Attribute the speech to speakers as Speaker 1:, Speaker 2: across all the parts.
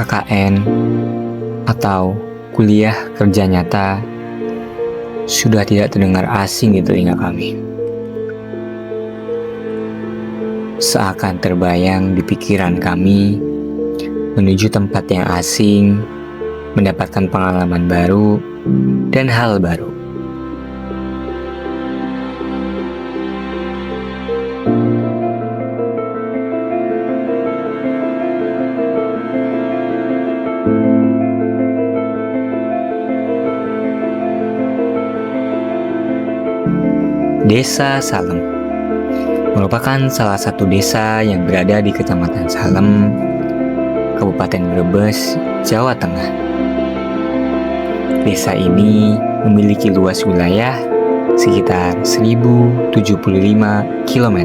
Speaker 1: KKN, atau kuliah kerja nyata sudah tidak terdengar asing di telinga kami. Seakan terbayang di pikiran kami menuju tempat yang asing, mendapatkan pengalaman baru dan hal baru. Desa Salem merupakan salah satu desa yang berada di Kecamatan Salem, Kabupaten Brebes, Jawa Tengah. Desa ini memiliki luas wilayah sekitar 1075 km.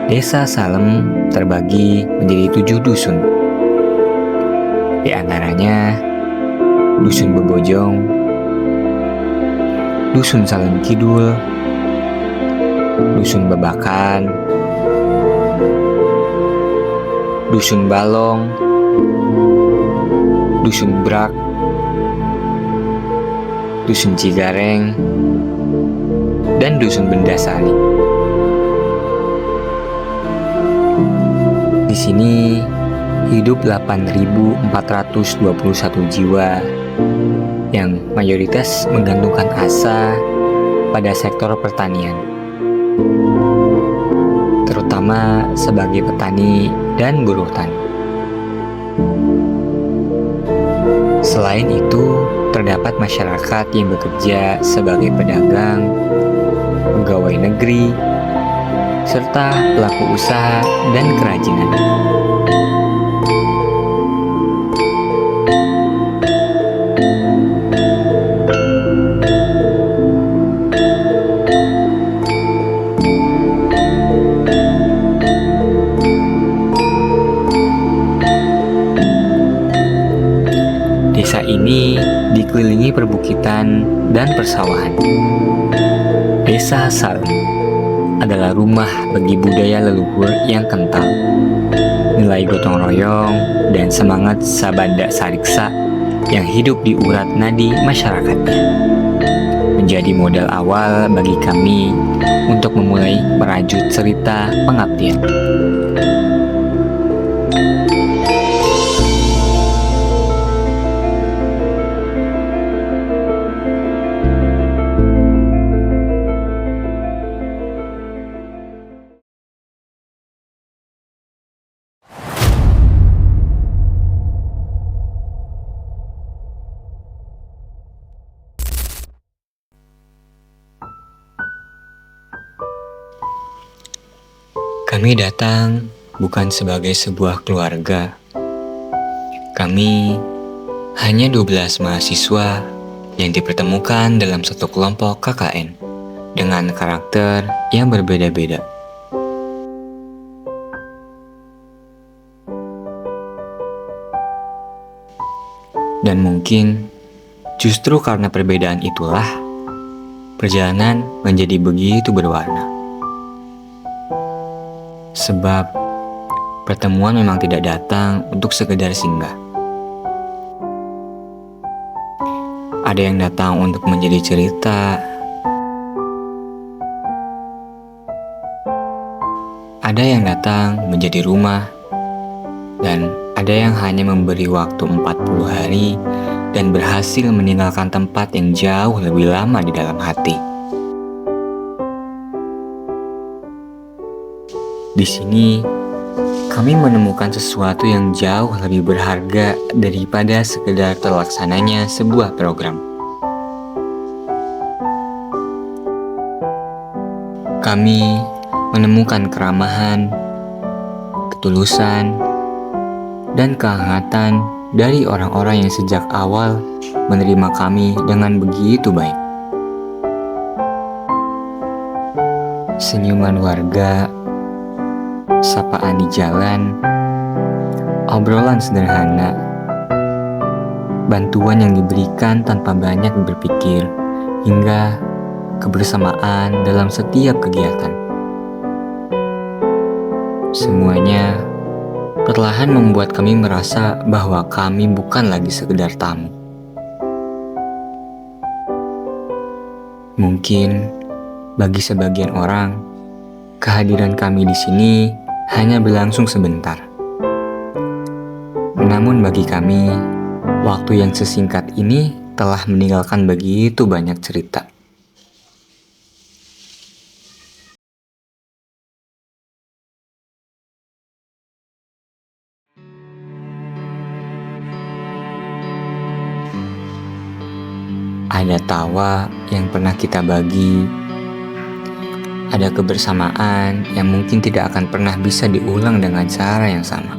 Speaker 1: Desa Salem terbagi menjadi 7 dusun. Di antaranya Dusun Bebojong, Dusun Salem Kidul, Dusun Babakan, Dusun Balong, Dusun Brak, Dusun Cigareng, dan Dusun Bendasari. Di sini hidup 8.421 jiwa yang mayoritas menggantungkan asa pada sektor pertanian, terutama sebagai petani dan buruh tani. Selain itu, terdapat masyarakat yang bekerja sebagai pedagang, pegawai negeri, serta pelaku usaha dan kerajinan. Desa ini dikelilingi perbukitan dan persawahan. Desa Salem adalah rumah bagi budaya leluhur yang kental, nilai gotong royong, dan semangat sabanda sariksa yang hidup di urat nadi masyarakatnya. Menjadi modal awal bagi kami untuk memulai merajut cerita pengabdian. Kami datang bukan sebagai sebuah keluarga. Kami hanya 12 mahasiswa yang dipertemukan dalam satu kelompok KKN dengan karakter yang berbeda-beda. Dan mungkin justru karena perbedaan itulah perjalanan menjadi begitu berwarna. Sebab pertemuan memang tidak datang untuk sekedar singgah. Ada yang datang untuk menjadi cerita, ada yang datang menjadi rumah, dan ada yang hanya memberi waktu 40 hari dan berhasil meninggalkan tempat yang jauh lebih lama di dalam hati. Di sini, kami menemukan sesuatu yang jauh lebih berharga daripada sekedar terlaksananya sebuah program. Kami menemukan keramahan, ketulusan, dan kehangatan dari orang-orang yang sejak awal menerima kami dengan begitu baik. Senyuman warga, sapaan di jalan, obrolan sederhana, bantuan yang diberikan tanpa banyak berpikir, hingga kebersamaan dalam setiap kegiatan. Semuanya perlahan membuat kami merasa bahwa kami bukan lagi sekedar tamu. Mungkin bagi sebagian orang, kehadiran kami di sini hanya berlangsung sebentar. Namun bagi kami, waktu yang sesingkat ini telah meninggalkan begitu banyak cerita. Ada tawa yang pernah kita bagi, ada kebersamaan yang mungkin tidak akan pernah bisa diulang dengan cara yang sama.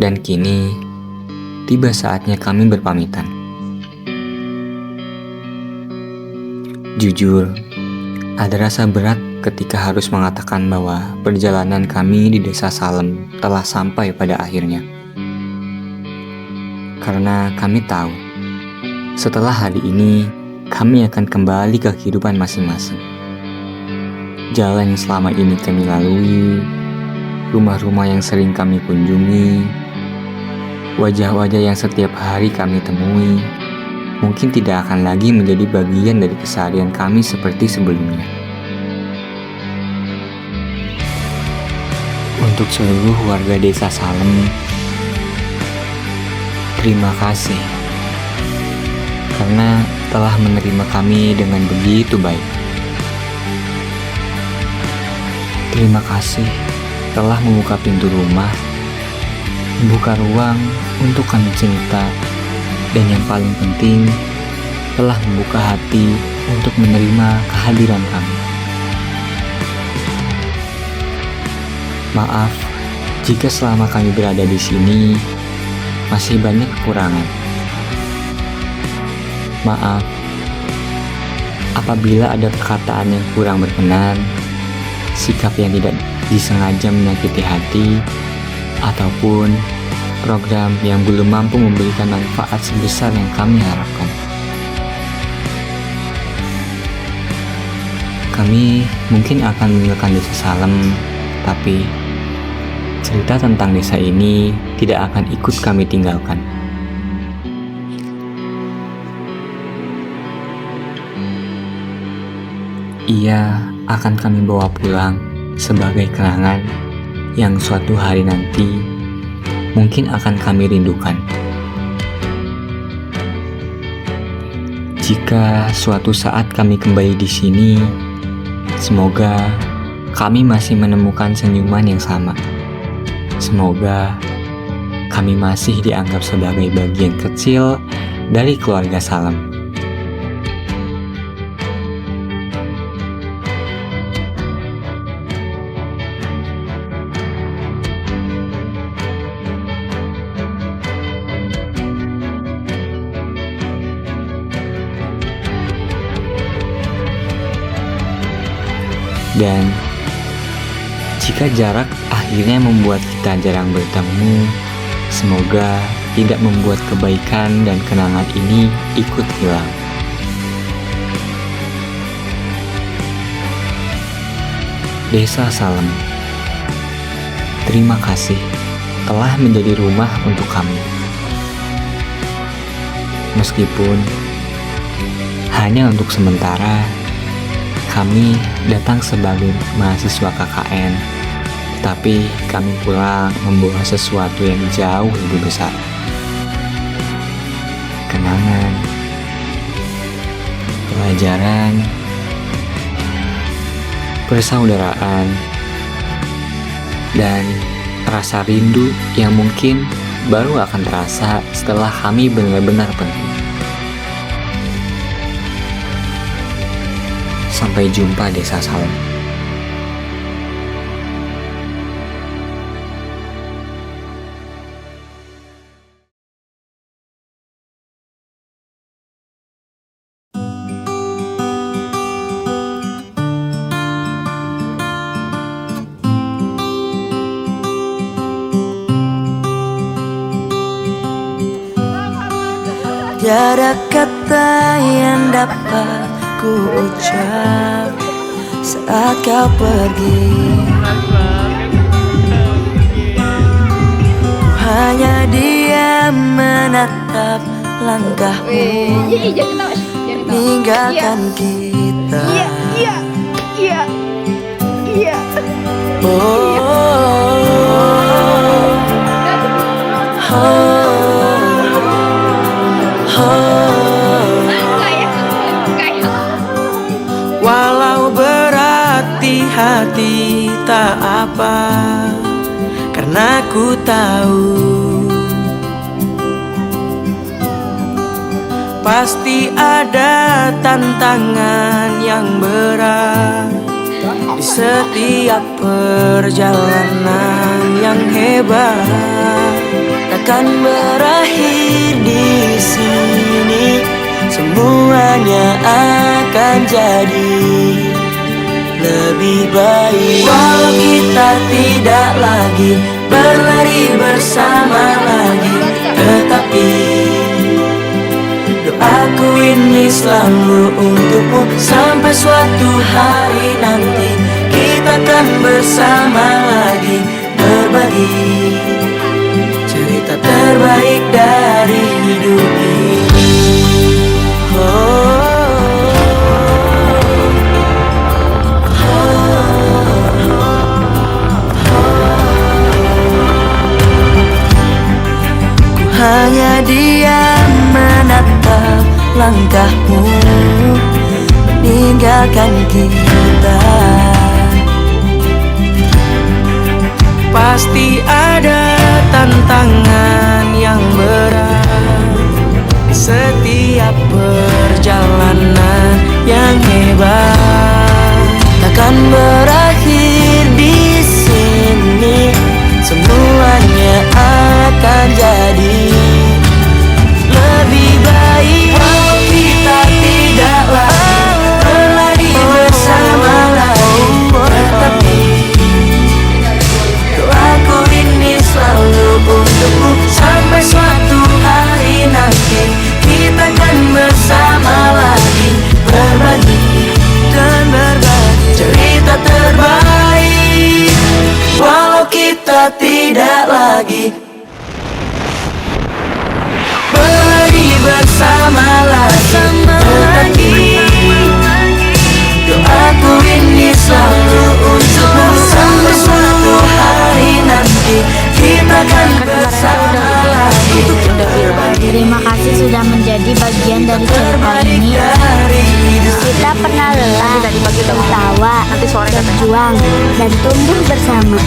Speaker 1: Dan kini, tiba saatnya kami berpamitan. Jujur, ada rasa berat ketika harus mengatakan bahwa perjalanan kami di Desa Salem telah sampai pada akhirnya. Karena kami tahu, setelah hari ini, kami akan kembali ke kehidupan masing-masing. Jalan yang selama ini kami lalui, rumah-rumah yang sering kami kunjungi, wajah-wajah yang setiap hari kami temui, mungkin tidak akan lagi menjadi bagian dari keseharian kami seperti sebelumnya. Untuk seluruh warga Desa Salem, terima kasih karena telah menerima kami dengan begitu baik. Terima kasih telah membuka pintu rumah, membuka ruang untuk kami cerita, dan yang paling penting, telah membuka hati untuk menerima kehadiran kami. Maaf jika selama kami berada di sini masih banyak kekurangan. Maaf apabila ada perkataan yang kurang berkenan, sikap yang tidak disengaja menyakiti hati, ataupun program yang belum mampu memberikan manfaat sebesar yang kami harapkan. Kami mungkin akan meninggalkan Desa Salem, tapi cerita tentang desa ini tidak akan ikut kami tinggalkan. Ia akan kami bawa pulang sebagai kenangan yang suatu hari nanti mungkin akan kami rindukan. Jika suatu saat kami kembali di sini, semoga kami masih menemukan senyuman yang sama. Semoga kami masih dianggap sebagai bagian kecil dari keluarga Salem. Dan jika jarak akhirnya membuat kita jarang bertemu, semoga tidak membuat kebaikan dan kenangan ini ikut hilang. Desa Salem, terima kasih telah menjadi rumah untuk kami. Meskipun hanya untuk sementara, kami datang sebagai mahasiswa KKN, tapi kami pulang membawa sesuatu yang jauh lebih besar. Kenangan, pelajaran, persaudaraan, dan rasa rindu yang mungkin baru akan terasa setelah kami benar-benar pergi. Sampai jumpa Desa Salem.
Speaker 2: Tiada kata yang dapat ku ucap saat kau pergi. Hanya diam menatap langkahmu meninggalkan kita. Oh, oh, oh. Walau berat di hati tak apa, karena ku tahu pasti ada tantangan yang berat di setiap perjalanan yang hebat. Takkan berakhir di sini, semuanya akan jadi lebih baik. Walau kita tidak lagi berlari bersama lagi, tetapi doaku ini selalu untukmu. Sampai suatu hari nanti kita akan bersama lagi, berbagi cerita terbaik dari hidup ini. Ku hanya diam menatap langkahmu meninggalkan kita. Pasti ada tantangan yang berat di setiap perjalanan yang hebat. Takkan berakhir di sini, semuanya akan jadi lebih baik. Walau kita tidak lagi berlari bersama lagi, tetapi doaku ini selalu untukmu. Sampai suatu hari nanti kita akan bersama lagi, berbagi dan berbagi cerita terbaik. Walau kita tidak lagi berlari bersama lagi, tetapi doaku ini selalu untukmu. Sampai suatu hari nanti kita akan bersama lagi, berbagi.
Speaker 3: Terima kasih sudah menjadi bagian dari cerita ini. Kita pernah lelah, tertawa, berjuang, dan tumbuh bersama.